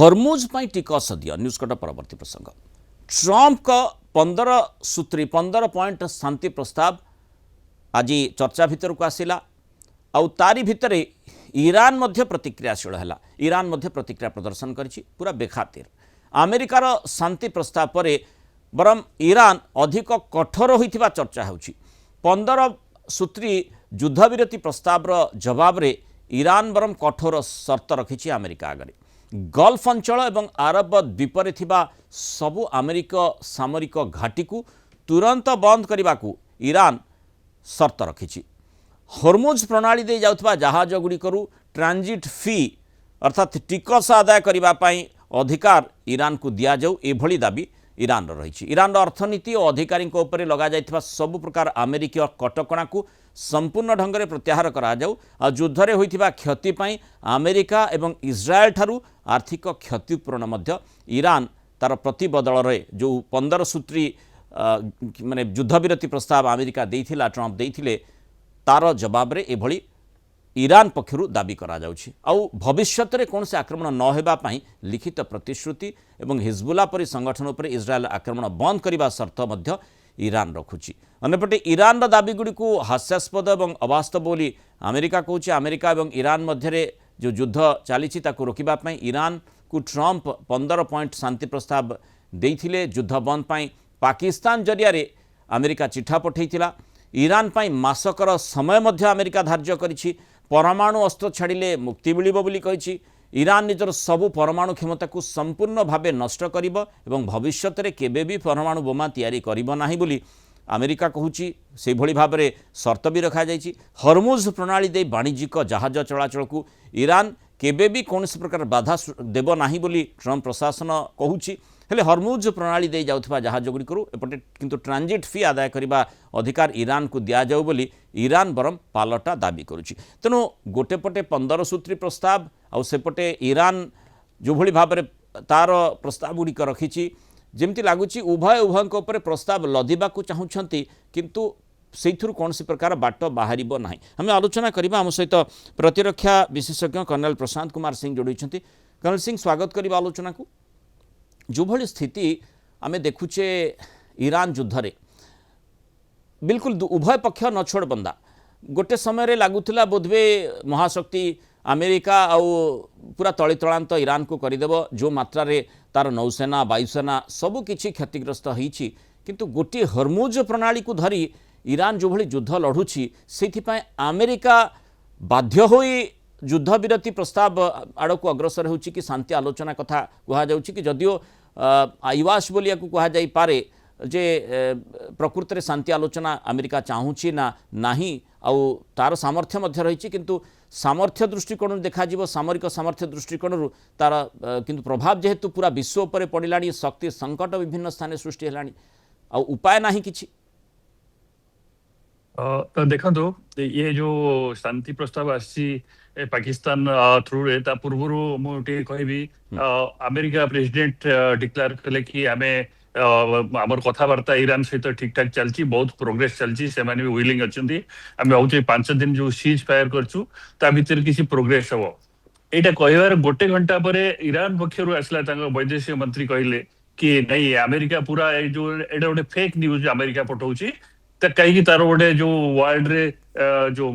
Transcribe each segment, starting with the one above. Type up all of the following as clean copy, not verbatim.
हरमुज टिकस दियो news cut परवर्ती प्रसंग ट्रंप का 15 सूत्री 15 पॉइंट शांति प्रस्ताव आज चर्चा भितर को आसिला आउ तारी भितर ईरान मध्य प्रतिक्रियाशील है। ईरान मध्य प्रतिक्रिया प्रदर्शन करिछि पूरा बेखातिर अमेरिकार शांति प्रस्ताव पर बरम ईरान अधिक कठोर होइथिबा चर्चा होछि। 15 सूत्री युद्धविरति प्रस्ताव जवाब रे ईरान बरम कठोर शर्त रखिछि अमेरिका आगे। गल्फ अंचल एवं आरब द्वीप रे थिबा सबु अमेरिक सामरिक घाटी को तुरंत बंद करने को ईरान शर्त रखिछि। हरमुज प्रणाली दे जाउथबा जहाज गुड़िकरू ट्रांजिट फी अर्थात टिकस आदाय करने अधिकार ईरान को दिया जाऊ एभली दाबी ईरान रही। ईरान अर्थनीति और अधिकारी लगा जाइथिबा सब प्रकार अमेरिकीय कटकणा को संपूर्ण ढंग से प्रत्याहार करा जाऊ आ युद्धरे होइथिबा क्षति पई अमेरिका एवं इस्राएल ठारू आर्थिक क्षतिपूरण मध्य ईरान तार प्रतिबदल रे जो 15 सूत्री माने युद्धविरति प्रस्ताव अमेरिका देइथिला ट्रंप देइथिले तार जवाब रे एभली ईरान पक्षरु दाबी करा जाउछि। आउ भविष्यत रे कौन से आक्रमण न हेबा पई लिखित प्रतिश्रुति एवं हिजबुल्ला परि संगठन उपर इस्राएल आक्रमण बंद करबा शर्त मध्य ईरान रखुछि। अन्यपटे ईरान दाबी गुड़ी को हास्यास्पद और अवास्तव बोली अमेरिका कहूँ। अमेरिका और ईरान मध्य जो युद्ध चली रोकबा ईरान को ट्रंप 15 पॉइंट शांति प्रस्ताव देइथिले युद्ध बंद पाई पाकिस्तान जरिया रे अमेरिका चिठा पठेइथिला। ईरान पाई मासकर समय मध्य अमेरिका धार्य करिछि। परमाणु अस्त्र छाड़िले मुक्ति मिलिबो बोली कहिछि। ईरान निजर सबु परमाणु क्षमता को संपूर्ण भावे नष्ट करिबो एवं भविष्यत रे केबे भी परमाणु बोमा तैयारी करिबो नाही बोली अमेरिका कहूँ। से भली भाव में शर्त भी रखा जाइछि। हरमुज प्रणाली दे वाणिज्यिक जहाज चलाचल को ईरान केबे भी कौन प्रकार बाधा देव नाही बोली ट्रंप प्रशासन कहूँ। हेले हरमुज प्रणाली दे जाउथबा जहाज गुड़िकरू एपटे किंतु ट्रांजिट फी आदाय करबा अधिकार ईरान को दिया जाऊ बोली ईरान बरम पालटा दाबी करुछि। तेणु गोटे पटे 15 सूत्री प्रस्ताव आउ सेपटे ईरान जो भली भाव में तार प्रस्ताव गुड़िक रखिछि जेमती लगुच उभय उभय प्रस्ताव लदिबा को चाहूँगी किंतु से कौन सी प्रकार बाट बाहर ना। आम आलोचना करवा आम सहित प्रतिरक्षा विशेषज्ञ कर्नल प्रशांत कुमार सिंह जोड़ी। कर्नल सिंह स्वागत करवा आलोचना को। जो भली स्थिति आम देखुचे ईरान युद्धरे बिल्कुल उभय पक्ष न छोड़ बंदा गोटे समय लगुला बोधवे महाशक्ति अमेरिका आउ पूरा तली तलांत ईरान को करदेव जो मात्रा रे तार नौसेना वायुसेना सबु किछि क्षतिग्रस्त होइछि किंतु गोटे हरमुज प्रणाली को धरी ईरान जो भली युद्ध लड़ुछि सेथिपाई अमेरिका बाध्य होई युद्धविरति प्रस्ताव आड़ को अग्रसर होछि कि शांति आलोचना कथा कहा जाउछि कि जदियो आईवास बोलिया को कहा जाई पारे जे प्रकृत रे शांति आलोचना अमेरिका चाहूछि ना नाही आउ तार सामर्थ्य मध्य रही किंतु सामर्थ्य दृष्टिकोण देखा सामरिक सामर्थ्य दृष्टिकोण तार किंतु प्रभाव जेहेतु पूरा विश्व पर पड़िला शक्ति संकट विभिन्न स्थान सृष्टि है उपाय नहीं किछि। तो देखो ये जो शांति प्रस्ताव आसी पाकिस्तान थ्रू रे ता पूर्व मुझे कहबी अमेरिका प्रेसिडेंट डिक्लेयर कले कि आमे आमर कथबार्ता ईरान सहित ठीक ठाक चलती बहुत प्रोग्रेस चलती से भी विलिंग अच्छा आम भावुचे 5 दिन जो सीज फायर करछु ता भीतर किसी प्रोग्रेस हम यहाँ कहबार गोटे घंटा पर ईरान पक्षर आसला वैदेशिक मंत्री कहले कि नहीं अमेरिका पूरा जो एटा गोटे फेक न्यूज अमेरिका पठाऊँगी कहीं तार गोटे जो वर्ल्ड रे जो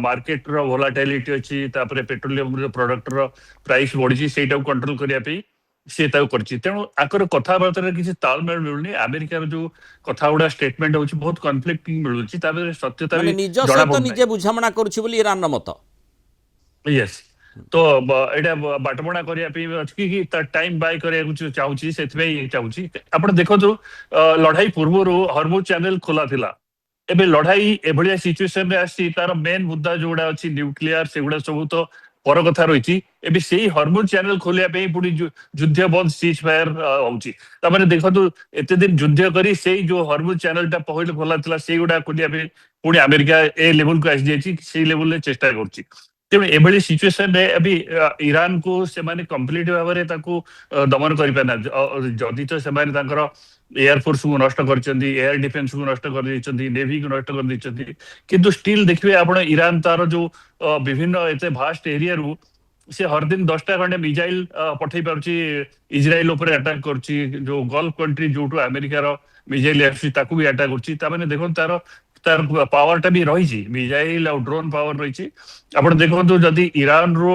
मार्केट रो वोलाटिलिटी अच्छी पेट्रोलियम प्रोडक्ट रो प्राइस बढ़ी से कंट्रोल करने से तेणु आकर कथबार्ता किसी तालमेल मिलूनी अमेरिका जो कथा गुड़ा स्टेटमेंट होची बहुत कन्फ्लिक्टिंग मिलुची ताबे सत्यता भी निज सहित निजे बुझामणा करूची बोली ईरान मत। यस तो एटा बाटमणा करिया पे कि टाइम बाय करिया चाहूची सेथबे चाहूची आपण देखो लड़ाई पूर्व हरमुज चैनल खोला थिला एबे लड़ाई एभलिया सिचुएशन रे आसी तार मेन मुद्दा जोड़ा अच्छी न्यूक्लियर से गुड़ा सब तो पर कथा रही एबे से हरमुज चैनल खोलिया पे पुणी युद्ध बंद सीज फायर होची तामाने देखो एते दिन युद्ध करी से जो हरमुज चैनल टा पहले खोला थिला से गुड़ा खोलिया पे पुणी अमेरिका ए लेवल को आसी जायछि से लेवल रे चेष्टा करछि। तेणु एभली सिचुएशन रे अभी ईरान को से माने कंप्लीट भाव में ताको दमन करि पाना जदि तो से माने तांकर एयरफोर्स को नष्ट कर एयर डिफेन्स को नष्ट कर नेवी को नष्ट कर किंतु स्टिल देखिए आप ईरान तार जो विभिन्न एते भास्ट एरिया रु से हर दिन 10टा खंडे मिसाइल पठेई पारुची इजराइल ऊपर अटैक करुची जो गल्फ कंट्री जो अमेरिकार मिसाइल आसुची ताकू भी अटैक करुची तामाने देखो तार तार पावर टा भी रही मिसाइल और ड्रोन पावर रही आपण देखो जदि ईरान रो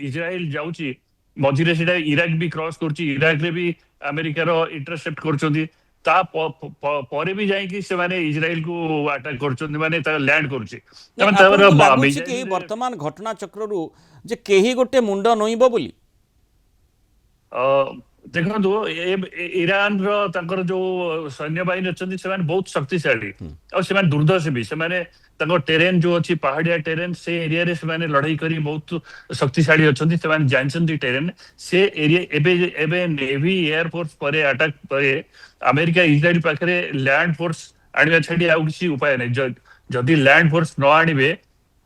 इजराइल जाउची मझिरे सेटा इराक भी क्रॉस करुची इराक रे भी अमेरिकार इंटरसेप्ट करुचंदी ता परे भी जाइकी से माने इजराइल को अटैक करुचंदी माने ता लैंड करुची तामाने तावर लाଗୁଛି କି ବର୍ତ୍ତମାନ ଘଟଣା ଚକ୍ରରୁ ଯେ କେହି ଗୋଟେ ମୁଣ୍ଡ ନୋଇବ ବୋଲି देखो ईरान रो जो सैन्य बाहिनी अच्छी से बहुत शक्तिशाली और से दुर्दर्श भी से टेरेन जो अच्छी पहाड़िया टेरेन से एरिया रे से लड़ाई करी बहुत शक्तिशाली अच्छा से जानते टेरेन से एरिया एबे नेवी एयरफोर्स पर अटैक पर अमेरिका इजराइल पाखे लैंड फोर्स आने छाड़ी आउ किसी उपाय नहीं जदि लैंड फोर्स न आनिबे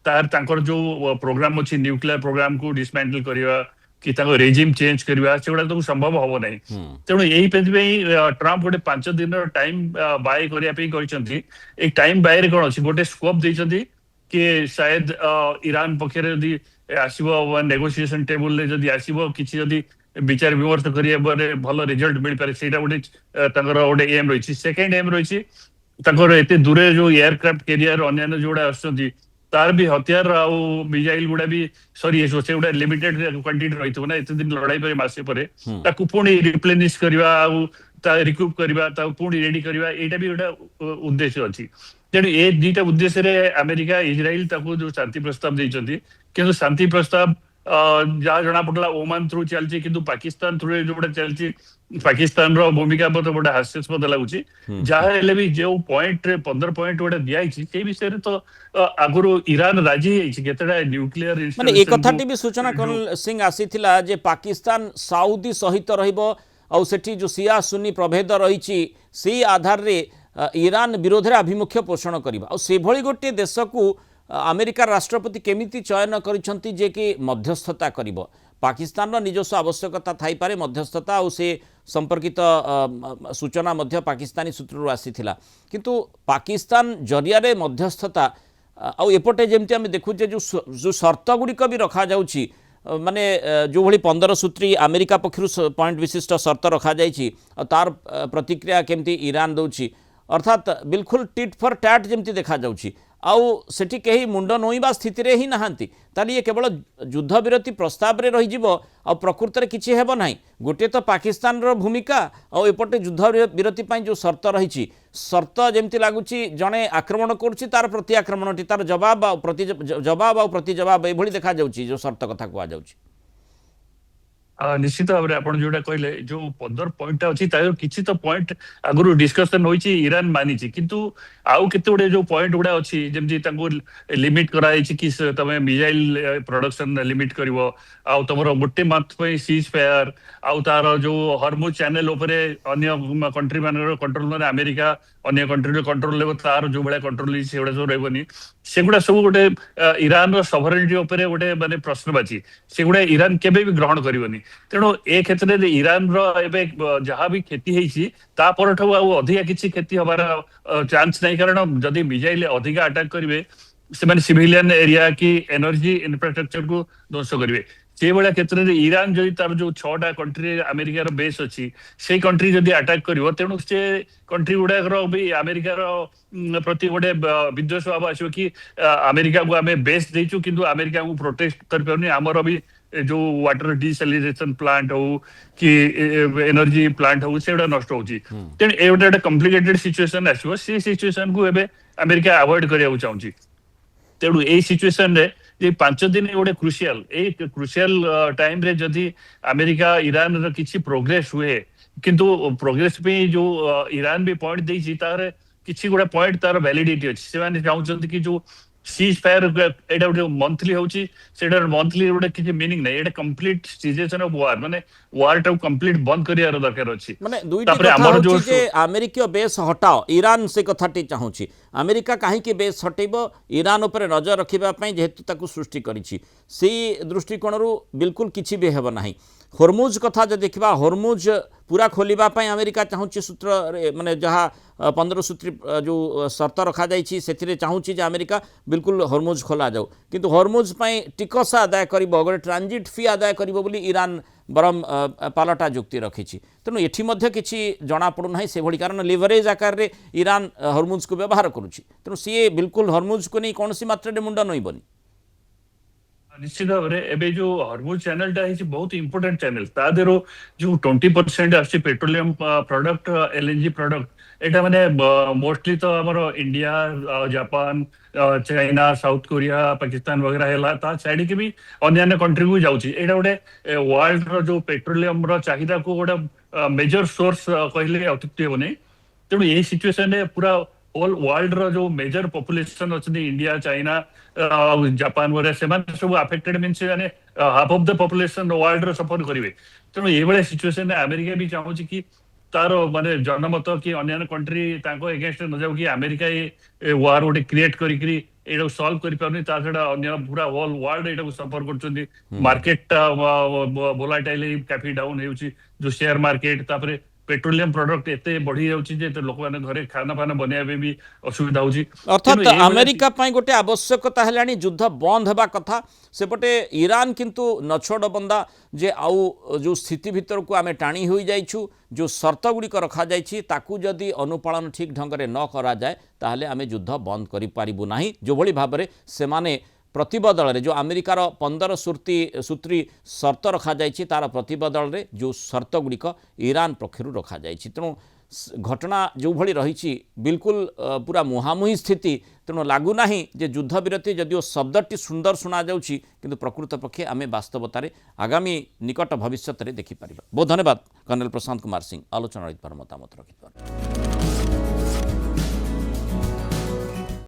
तार जो प्रोग्राम अच्छी न्यूक्लियर प्रोग्राम को डिसमेंटल करवा कि रेजिम चेंज करवा सेगुड़ा तो संभव हम ना तेणु यही ट्रम्प गोटे 5 दिन टाइम बाय करने टाइम बाय कौन अच्छी गोटे स्कोप देते कि शायद ईरान पक्षर जदि आसो नेगोसिएशन टेबुल जदि आसो कि विचार विमर्श करें भल रिजल्ट मिल पारे से गोटे एम रही सेकेंड एम रही एत दूर जो एयरक्राफ्ट कैरियर अन्य जोड़ा आसुँच तार भी हथियार आउ मिसाइल गुड़ा भी सरी से गुड़ा लिमिटेड क्वांटिटी रही थो ना एत दिन लड़ाई पर मासे पर ताकू पुणी रिप्लेनिश करवा रिकूप करवा पुणी रेडी करवा एटा भी गोटे उद्देश्य अच्छी तेणु ए दुईटा उद्देश्य अमेरिका इजराइल ताकू जो शांति प्रस्ताव देइचंती किंतु शांति प्रस्ताव जहाँ जना पड़ला ओमान थ्रू चलती कि पाकिस्तान थ्रू जो चलती पाकिस्तान रो भूमिका गोटे हास्यास्पद लगुच जहाँ भी जो पॉइंट 15 पॉइंट गोटे दिखाई विषय तो आगुरी ईरान राजी केतटा न्यूक्लियर माने एक कथाटी भी सूचना कर्नल सिंह आसीथिला जे पाकिस्तान साउदी सहित रहिबो और सेठी जो सिया सुन्नी प्रभेद रही से आधार रे ईरान विरोध में आभिमुख्य पोषण करबा और से भली गोटे देश को अमेरिका राष्ट्रपति केमिति चयन करिसंती जे कि मध्यस्थता करिबो पाकिस्तान निजस्व आवश्यकता थाई पारे मध्यस्थता और से संपर्कित सूचना मध्य पाकिस्तानी सूत्रु आसीथिला किंतु पाकिस्तान जरिया रे मध्यस्थता आ एपटे जेमती आम देखुचे जो शर्त गुड़िक भी रखा जाउची माने जो भली 15 सूत्री अमेरिका पक्षरु पॉइंट विशिष्ट शर्त रखा जाइछि तार प्रतिक्रिया केमती ईरान दउछि अर्थात बिल्कुल टिट फॉर टैट जेमती देखा जाउछि आउ सेठी कहीं मुंड नोइबा स्थिति रे ही नहांती ताली ये केवल युद्ध विरति प्रस्ताव रे रही जिवो आ प्रकृत रे किछि हेबो नाही गोटे तो पाकिस्तान रो भूमिका आ एपटे युद्ध विरति पई जो शर्त रही शर्त जेमती लागुची जणे आक्रमण करूची तार प्रति आक्रमणटी तार जवाब आ प्रति जवाब ए भली देखा जाउची जो शर्त कथा कुआ जाउची निश्चित भाव में आप जोटा कहले जो 15 पॉइंट अच्छी किसी तो पॉइंट आगु डिस्कसन होती ईरान मानी किंतु आउ केते गुडे जो पॉइंट गुड़ा अच्छी जमती लिमिट कराई कि तमे मिसाइल प्रोडक्शन लिमिट करिवो आउ तमरो गोटे मंथ पे सीज फायर आउ तार जो हॉर्मुज चैनल उपरे अन्य कंट्री मान कंट्रोल में अमेरिका अन्य कंट्री कंट्रोल लेबो तार जो बड़ा कंट्रोल सेगुड़ा सब रहबनी सेगुड़ा सब गोटे ईरान रो सॉवरेनिटी उपरे गोटे माने प्रश्नवाची सेगुड़ा ईरान केबे भी ग्रहण करिवनी तेणु ए क्षेत्र में ईरान जहाँ भी क्षति होती अधिका किसी क्षति हबार चांस नहीं कारण जदि मिसाइल अधिका अटैक करेंगे से सिविलियन एरिया की एनर्जी इंफ्रास्ट्रक्चर को ध्वंस करेंगे से भाया क्षेत्र में ईरान जदि तार जो 6टा कंट्री अमेरिकार बेस अच्छी से कंट्री जदि अटैक कर तेणु से कंट्री गुड़ाकर भी अमेरिकार प्रति गोटे विद्वेष भाव आसो कि अमेरिका को आम बेस देचु किंतु अमेरिका को प्रोटेक्ट कर पारनी आमर भी जो वाटर डिसैलिनेशन प्लांट हो कि एनर्जी प्लांट हो से नष्ट होची तेणु ए गोटे कॉम्प्लिकेटेड सिचुएशन आसो से सिचुएशन को एबे अमेरिका अवॉइड करने चाहूँगी तेणु ए सिचुएशन रे ये 5 दिन गोटे क्रुशियल टाइम रे जदि अमेरिका ईरान रो किछि प्रोग्रेस हुए किंतु प्रोग्रेस पे जो ईरान भी पॉइंट देछि तार किछि गोटे पॉइंट तार वैलिडिटी अछि से माने चाहउछन्ति कि जो सीज फायर एटा गोटे मंथली होची सेटा मंथली गोटे किछि मीनिंग नै एटा कंप्लीट सिचुएशन ऑफ वार माने वार टा कंप्लीट बंद करियार दरकार अछि माने दुईटी कथा होची जे अमेरिका बेस हटाओ ईरान से कथाटी चाहूची अमेरिका कहीं बेस हटेब ईरान उपर नजर रखापी जेहेतु ताकू सृष्टि करिछि सेही दृष्टिकोण बिल्कुल किछि भी हेब नाही। हॉर्मुज कथा जो देखा हॉर्मुज पूरा खोलिबापी अमेरिका चाहूँगी सूत्र माने जहाँ 15 सूत्री जो शर्त रखा जाइछि से चाहूँगी जे अमेरिका बिल्कुल हॉर्मुज खोला जाऊ किंतु हॉर्मुज टिकस आदाय कर गोटे ट्रांजिट फी आदाय कर ईरान बरम पालटा जुक्ति रखी तेणु ये किसी जना पड़ूना से भली कारण लिवरेज आकार रे ईरान हॉर्मुज को व्यवहार करुच्ची तेणु सी बिल्कुल हॉर्मुज को नहीं कौन मात्रा मुंड नईबनी। निश्चित भाव में एबे जो हॉर्मुज चैनल टा है बहुत इंपोर्टेंट चैनल ता देरो जो 20% आसी पेट्रोलियम प्रोडक्ट एलएनजी प्रोडक्ट एटा माने मोस्टली तो हमर India Japan China south Korea Pakistan वगैरह हैला ता साइड के भी अन्य कंट्री को जाउची एटा गोटे वर्ल्ड रो जो पेट्रोलियम रो चाहिदा को गोटे मेजर सोर्स कहले अत्युक्ति होने तेणु यही सिचुएशन रे पूरा ऑल वर्ल्ड रो जो मेजर पॉपुलेशन अच्छी इंडिया चाइना जापान वगैरह से सब अफेक्टेड मीन्स माने half of the population world रो सफर करेंगे तेणु ये सिचुएशन अमेरिका भी चाहूँ कि तार माने जनमत कि अन्य कंट्री एगेन्स्ट न जाऊ कि अमेरिका ये वार गोटे क्रिएट करी सॉल्व कर पारनी ता छड़ा अन्य पूरा होल वर्ल्ड एटा को सफर करछन्ती मार्केट वोलाटाइल काफी डाउन होउची जो शेयर मार्केट तापरे पेट्रोलियम प्रोडक्ट एते बढ़ी जाउची जे लोक माने घरे खाना पाना बनाबे भी असुविधा होउची अर्थात अमेरिका पाई गोटे आवश्यकता हेलानी युद्ध बंद हेबा कथा सेपटे ईरान किंतु नछोड़ बंदा जे आउ जो स्थिति भितर को आमे टाणी होई जाइछु जो शर्त गुड़िक रखा जाइछि ताकू जदि अनुपालन ठीक ढंग से न करा जाए ताहले आमे युद्ध बंद करि पारिबु नाही जो भली भाबरे सेमाने प्रतिबदल जो अमेरिकार 15 सूत्री शर्त रखा जाइछि तार प्रतिबदल रे जो शर्त गुड़िक ईरान पक्षरु रखा जाइछि तेणु घटना जो भली रही बिल्कुल पूरा मुहांमुही स्थिति तेणु लगुना जे युद्ध विरति जदिओ शब्दटी सुंदर शुणा जाउछि किंतु प्रकृत पक्षे आमे वास्तवतार आगामी निकट भविष्य में देखिपर। बहुत धन्यवाद कर्नल प्रशांत कुमार सिंह आलोचना पर मतामत रखिथार।